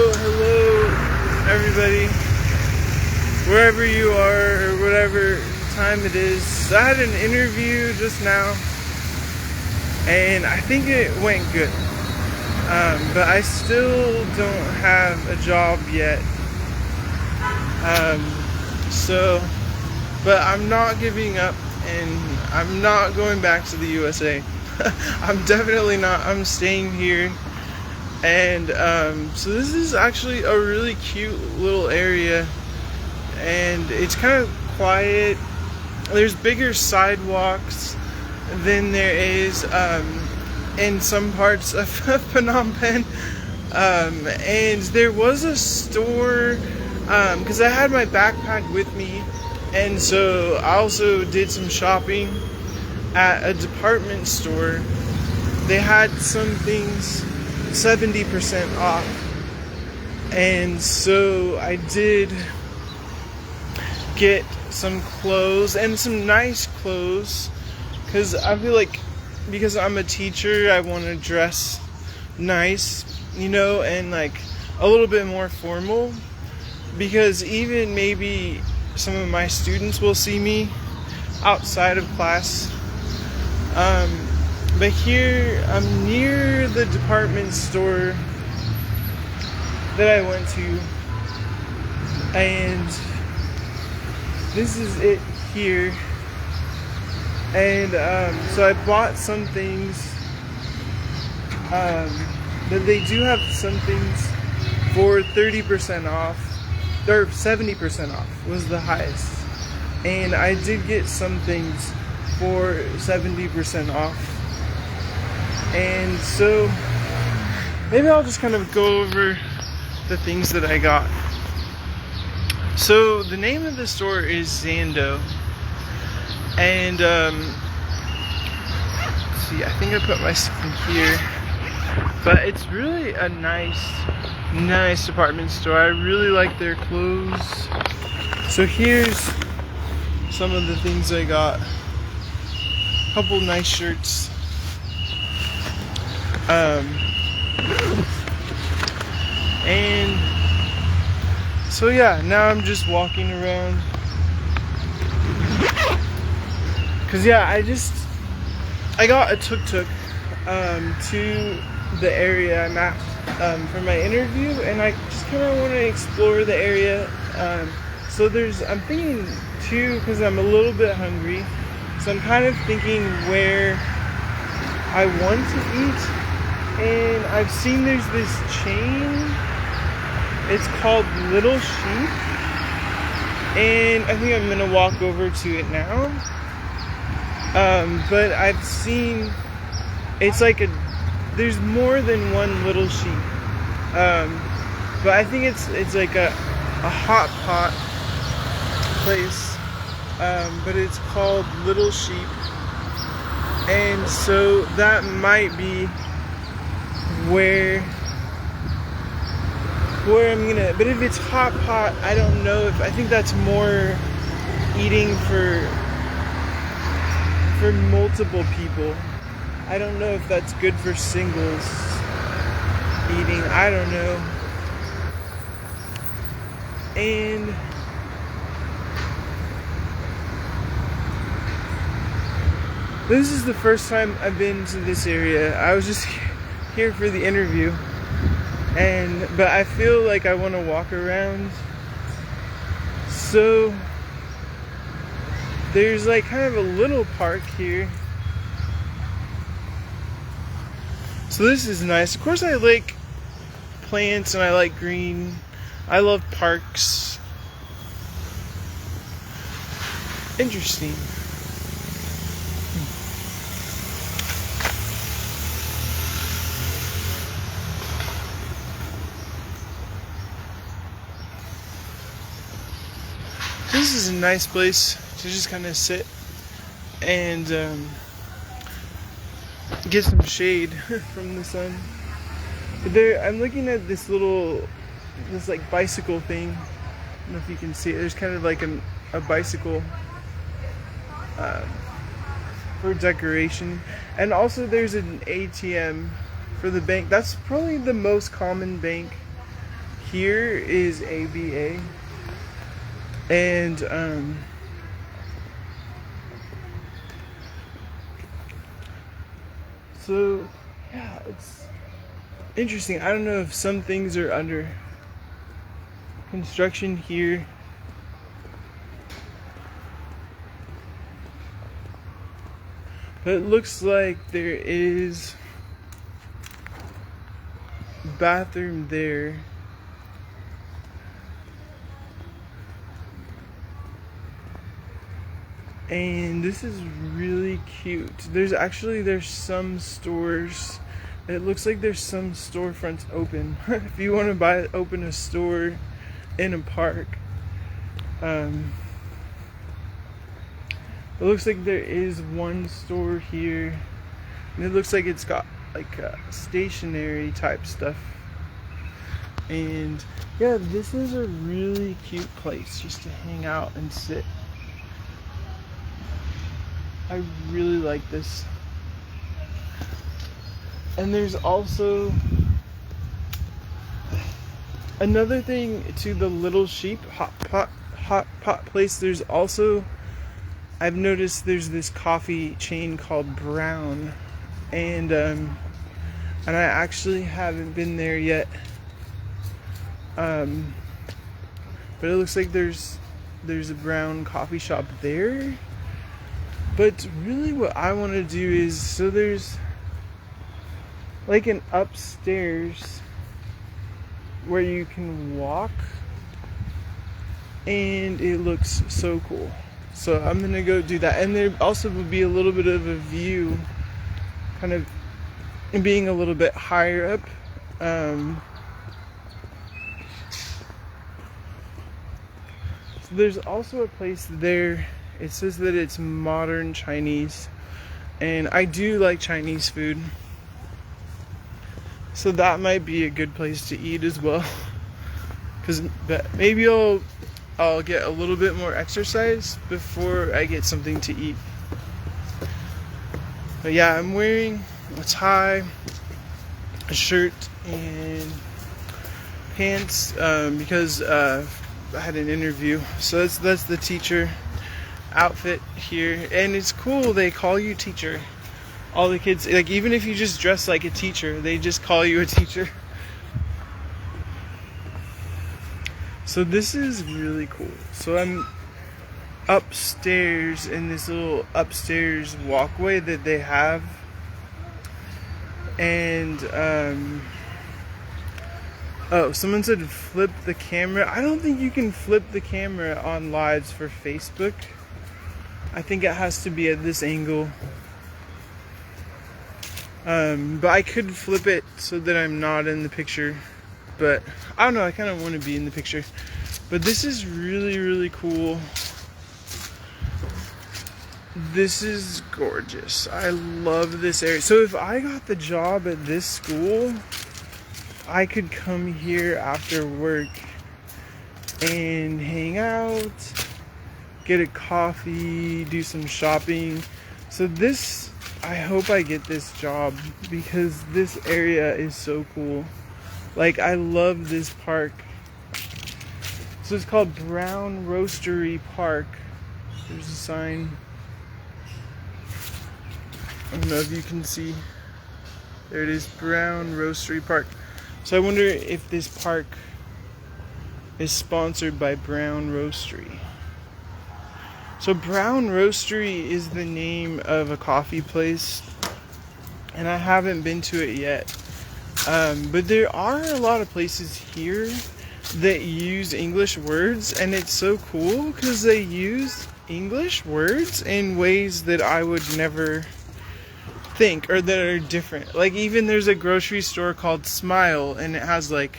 Hello, everybody, wherever you are or whatever time it is. I had an interview just now, and I think it went good, but I still don't have a job yet. But I'm not giving up, and I'm not going back to the USA. I'm definitely not. I'm staying here. And so this is actually a really cute little area, and it's kind of quiet. There's bigger sidewalks than there is in some parts of Phnom Penh, and there was a store because I had my backpack with me, and so I also did some shopping at a department store. They had some things 70% off, and so I did get some clothes, and some nice clothes, because I feel like because I'm a teacher, I want to dress nice, and like a little bit more formal, because even maybe some of my students will see me outside of class. But here, I'm near the department store that I went to, and this is it here. And so I bought some things, but they do have some things for 30% off, or 70% off was the highest. And I did get some things for 70% off. And so maybe I'll just kind of go over the things that I got. So the name of the store is Zando, and let's see, I think I put my stuff in here, but it's really a nice department store. I really like their clothes. So here's some of the things I got. A couple nice shirts. And so yeah, now I'm just walking around, cause yeah, I got a tuk-tuk to the area I'm at for my interview, and I just kind of want to explore the area. So I'm thinking too, cause I'm a little bit hungry, so I'm kind of thinking where I want to eat. And I've seen there's this chain, it's called Little Sheep, and I think I'm gonna walk over to it now. But I've seen, it's like there's more than one Little Sheep, but I think it's like a hot pot place, but it's called Little Sheep, and so that might be where I'm gonna, but if it's hot pot, I don't know I think that's more eating for multiple people. I don't know if that's good for singles eating, I don't know. And this is the first time I've been to this area. I was just here for the interview, but I feel like I want to walk around. So there's like kind of a little park here. So this is nice. Of course I like plants and I like green. I love parks. Interesting. This is a nice place to just kind of sit and get some shade from the sun. But I'm looking at this like bicycle thing. I don't know if you can see it. There's kind of like a bicycle for decoration, and also there's an ATM for the bank. That's probably the most common bank here is ABA, and so yeah, it's interesting. I don't know if some things are under construction here. But it looks like there is a bathroom there. And this is really cute. There's some stores. It looks like there's some storefronts open. If you want to open a store in a park. It looks like there is one store here, and it looks like it's got like stationery type stuff. And yeah, this is a really cute place just to hang out and sit. I really like this. And there's also another thing to the Little Sheep hot pot place. There's also, I've noticed there's this coffee chain called Brown, and I actually haven't been there yet, but it looks like there's a Brown coffee shop there. But really what I want to do is, so there's like an upstairs where you can walk, and it looks so cool. So I'm gonna go do that. And there also will be a little bit of a view, kind of being a little bit higher up. So there's also a place there. It says that it's modern Chinese, and I do like Chinese food, so that might be a good place to eat as well. Because maybe I'll get a little bit more exercise before I get something to eat. But yeah, I'm wearing a tie, a shirt, and pants because I had an interview. So that's the teacher outfit here, and it's cool. They call you teacher. All the kids, like, even if you just dress like a teacher, they just call you a teacher. So this is really cool. So I'm upstairs in this little upstairs walkway that they have, and oh, someone said flip the camera. I don't think you can flip the camera on lives for Facebook. I think it has to be at this angle. But I could flip it so that I'm not in the picture. But I don't know, I kind of want to be in the picture. But this is really, really cool. This is gorgeous. I love this area. So if I got the job at this school, I could come here after work and hang out, get a coffee, do some shopping. So this, I hope I get this job because this area is so cool. Like, I love this park. So it's called Boeung Roastery Park. There's a sign. I don't know if you can see. There it is, Boeung Roastery Park. So I wonder if this park is sponsored by Boeung Roastery. So Boeung Roastery is the name of a coffee place, and I haven't been to it yet. But there are a lot of places here that use English words, and it's so cool because they use English words in ways that I would never think, or that are different. Like, even there's a grocery store called Smile, and it has like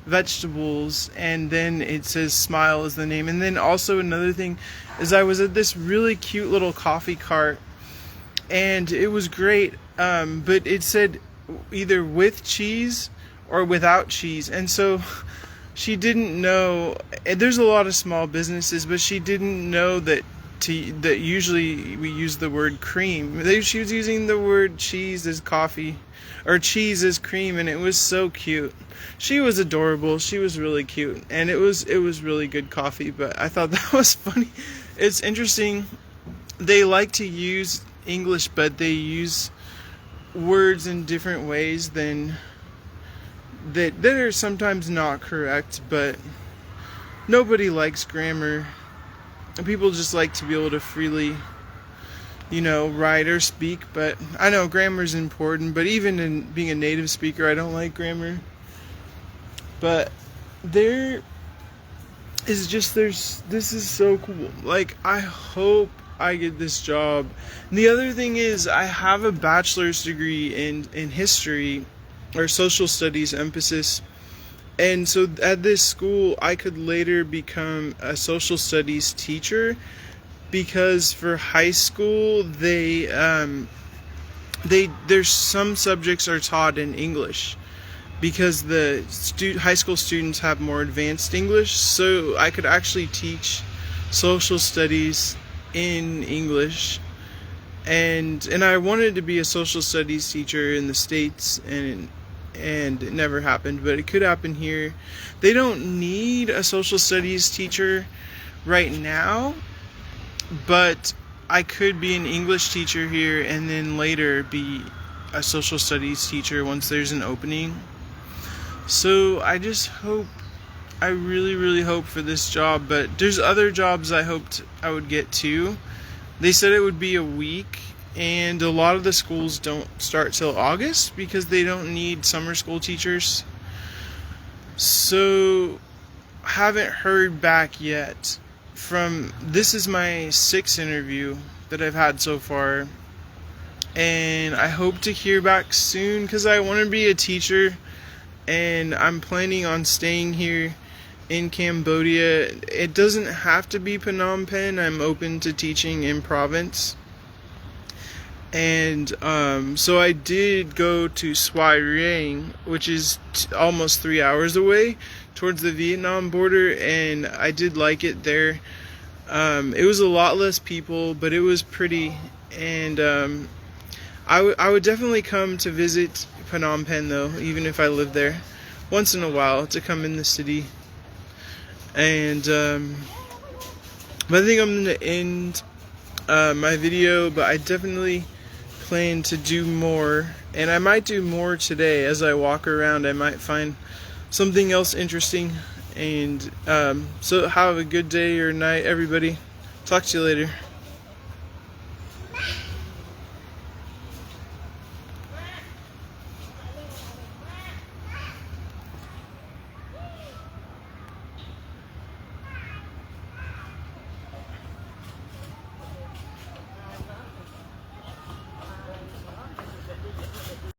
vegetables, and then it says Smile is the name. And then also another thing is, I was at this really cute little coffee cart, and it was great, but it said either with cheese or without cheese. And so she didn't know, there's a lot of small businesses, but she didn't know that that usually we use the word cream. She was using the word cheese as coffee, or cheese as cream, and it was so cute. She was adorable. She was really cute, and it was really good coffee. But I thought that was funny. It's interesting. They like to use English, but they use words in different ways than that are sometimes not correct. But nobody likes grammar. And people just like to be able to freely, write or speak. But I know grammar is important, but even in being a native speaker, I don't like grammar. But this is so cool. Like, I hope I get this job. And the other thing is, I have a bachelor's degree in history, or social studies emphasis. And so at this school, I could later become a social studies teacher, because for high school, there's some subjects are taught in English, because the high school students have more advanced English. So I could actually teach social studies in English, and I wanted to be a social studies teacher in the States, and it never happened, but it could happen here. They don't need a social studies teacher right now, but I could be an English teacher here and then later be a social studies teacher once there's an opening. So I really, really hope for this job, but there's other jobs I hoped I would get too. They said it would be a week, and a lot of the schools don't start till August because they don't need summer school teachers. So, haven't heard back yet this is my 6th interview that I've had so far. And I hope to hear back soon, because I want to be a teacher, and I'm planning on staying here in Cambodia. It doesn't have to be Phnom Penh. I'm open to teaching in province. And so I did go to Snor Area, which is almost 3 hours away, towards the Vietnam border, and I did like it there. It was a lot less people, but it was pretty, and I would definitely come to visit Phnom Penh, though, even if I lived there, once in a while, to come in the city. And but I think I'm going to end my video, but I definitely plan to do more, and I might do more today. As I walk around, I might find something else interesting. And so have a good day or night, everybody. Talk to you later.